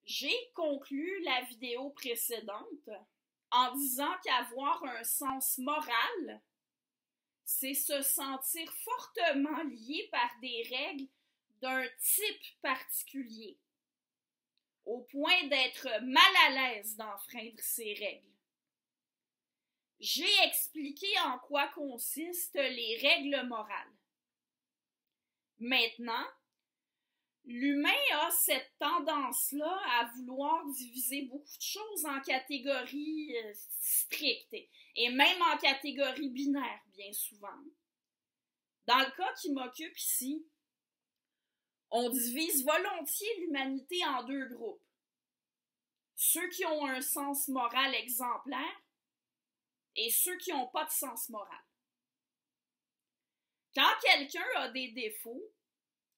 J'ai conclu la vidéo précédente en disant qu'avoir un sens moral, c'est se sentir fortement lié par des règles d'un type particulier, au point d'être mal à l'aise d'enfreindre ces règles. J'ai expliqué en quoi consistent les règles morales. Maintenant, l'humain a cette tendance-là à vouloir diviser beaucoup de choses en catégories strictes et même en catégories binaires, bien souvent. Dans le cas qui m'occupe ici, on divise volontiers l'humanité en deux groupes. Ceux qui ont un sens moral exemplaire et ceux qui n'ont pas de sens moral. Quand quelqu'un a des défauts,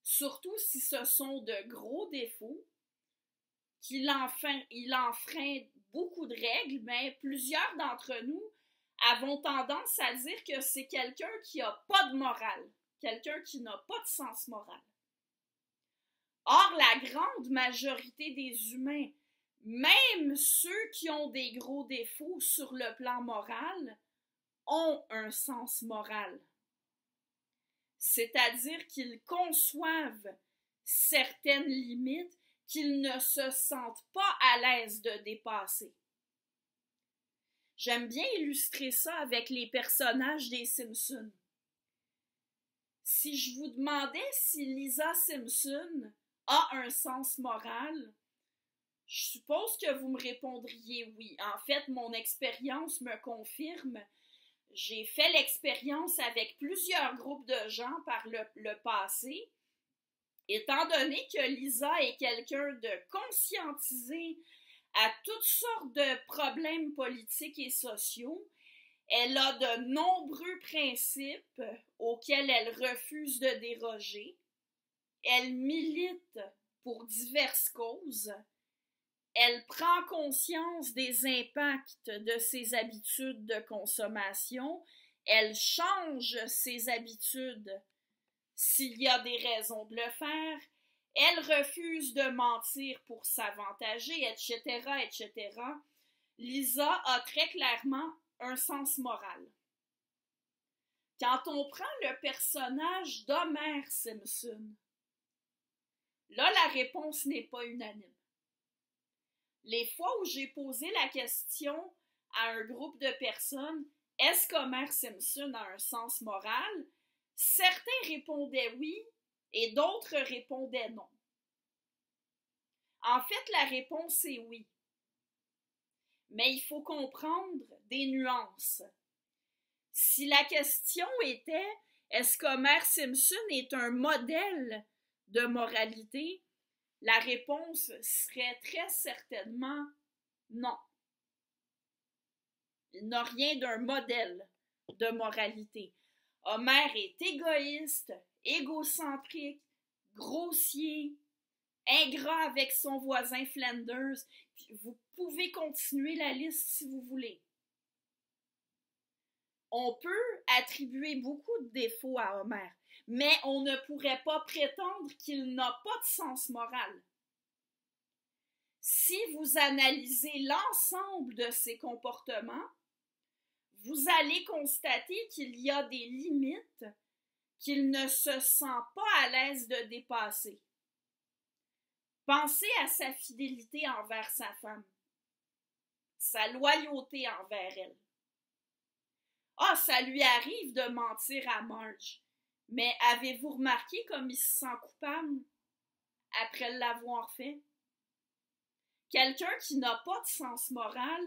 surtout si ce sont de gros défauts, qu'il enfreint beaucoup de règles, mais plusieurs d'entre nous avons tendance à dire que c'est quelqu'un qui n'a pas de morale, quelqu'un qui n'a pas de sens moral. Or, la grande majorité des humains, même ceux qui ont des gros défauts sur le plan moral, ont un sens moral. C'est-à-dire qu'ils conçoivent certaines limites qu'ils ne se sentent pas à l'aise de dépasser. J'aime bien illustrer ça avec les personnages des Simpsons. Si je vous demandais si Lisa Simpson a un sens moral, je suppose que vous me répondriez oui. En fait, mon expérience me confirme. J'ai fait l'expérience avec plusieurs groupes de gens par le passé. Étant donné que Lisa est quelqu'un de conscientisé à toutes sortes de problèmes politiques et sociaux, elle a de nombreux principes auxquels elle refuse de déroger. Elle milite pour diverses causes. Elle prend conscience des impacts de ses habitudes de consommation. Elle change ses habitudes s'il y a des raisons de le faire. Elle refuse de mentir pour s'avantager, etc., etc. Lisa a très clairement un sens moral. Quand on prend le personnage d'Homer Simpson, là, la réponse n'est pas unanime. Les fois où j'ai posé la question à un groupe de personnes, est-ce qu'Homer Simpson a un sens moral? Certains répondaient oui et d'autres répondaient non. En fait, la réponse est oui. Mais il faut comprendre des nuances. Si la question était est-ce qu'Homer Simpson est un modèle de moralité, la réponse serait très certainement non. Il n'a rien d'un modèle de moralité. Homer est égoïste, égocentrique, grossier, ingrat avec son voisin Flanders. Vous pouvez continuer la liste si vous voulez. On peut attribuer beaucoup de défauts à Homer, mais on ne pourrait pas prétendre qu'il n'a pas de sens moral. Si vous analysez l'ensemble de ses comportements, vous allez constater qu'il y a des limites qu'il ne se sent pas à l'aise de dépasser. Pensez à sa fidélité envers sa femme, sa loyauté envers elle. Ah, ça lui arrive de mentir à Marge, mais avez-vous remarqué comme il se sent coupable après l'avoir fait? Quelqu'un qui n'a pas de sens moral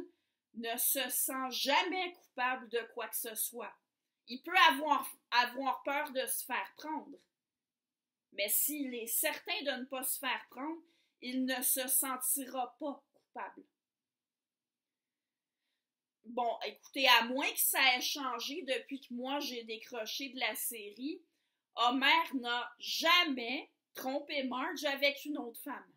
ne se sent jamais coupable de quoi que ce soit. Il peut avoir peur de se faire prendre, mais s'il est certain de ne pas se faire prendre, il ne se sentira pas coupable. Bon, écoutez, à moins que ça ait changé depuis que moi j'ai décroché de la série, Homer n'a jamais trompé Marge avec une autre femme,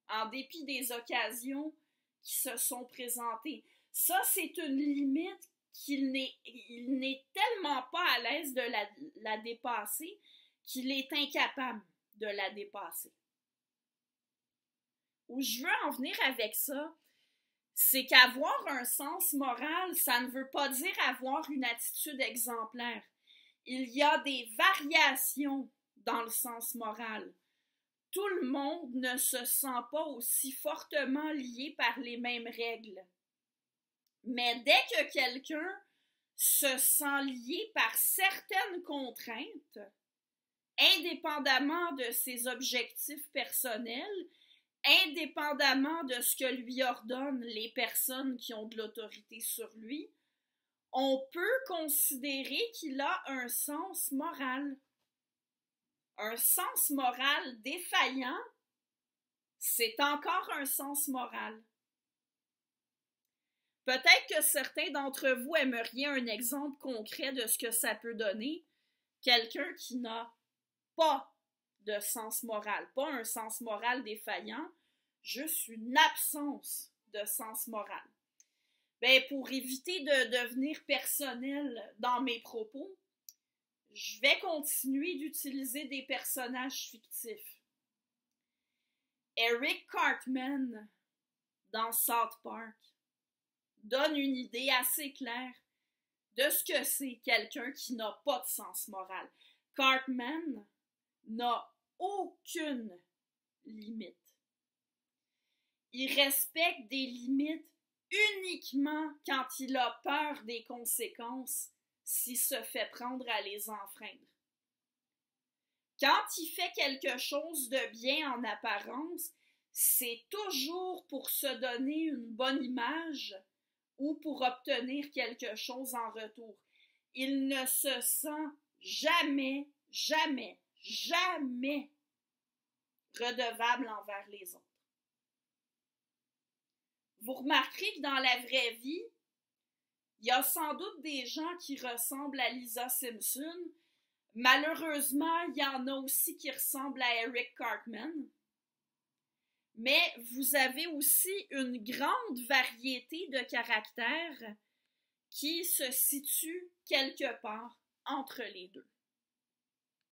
en dépit des occasions qui se sont présentées. Ça, c'est une limite qu'il n'est tellement pas à l'aise de la dépasser qu'il est incapable de la dépasser. où je veux en venir avec ça, c'est qu'avoir un sens moral, ça ne veut pas dire avoir une attitude exemplaire. Il y a des variations dans le sens moral. Tout le monde ne se sent pas aussi fortement lié par les mêmes règles. Mais dès que quelqu'un se sent lié par certaines contraintes, indépendamment de ses objectifs personnels, indépendamment de ce que lui ordonnent les personnes qui ont de l'autorité sur lui, on peut considérer qu'il a un sens moral. Un sens moral défaillant, c'est encore un sens moral. Peut-être que certains d'entre vous aimeriez un exemple concret de ce que ça peut donner. Quelqu'un qui n'a pas de sens moral, pas un sens moral défaillant, juste une absence de sens moral. Ben, pour éviter de devenir personnel dans mes propos, je vais continuer d'utiliser des personnages fictifs. Eric Cartman, dans South Park, donne une idée assez claire de ce que c'est quelqu'un qui n'a pas de sens moral. Cartman n'a aucune limite. Il respecte des limites uniquement quand il a peur des conséquences s'il se fait prendre à les enfreindre. Quand il fait quelque chose de bien en apparence, c'est toujours pour se donner une bonne image ou pour obtenir quelque chose en retour. Il ne se sent jamais redevable envers les autres. Vous remarquerez que dans la vraie vie, il y a sans doute des gens qui ressemblent à Lisa Simpson. Malheureusement, il y en a aussi qui ressemblent à Eric Cartman. Mais vous avez aussi une grande variété de caractères qui se situent quelque part entre les deux.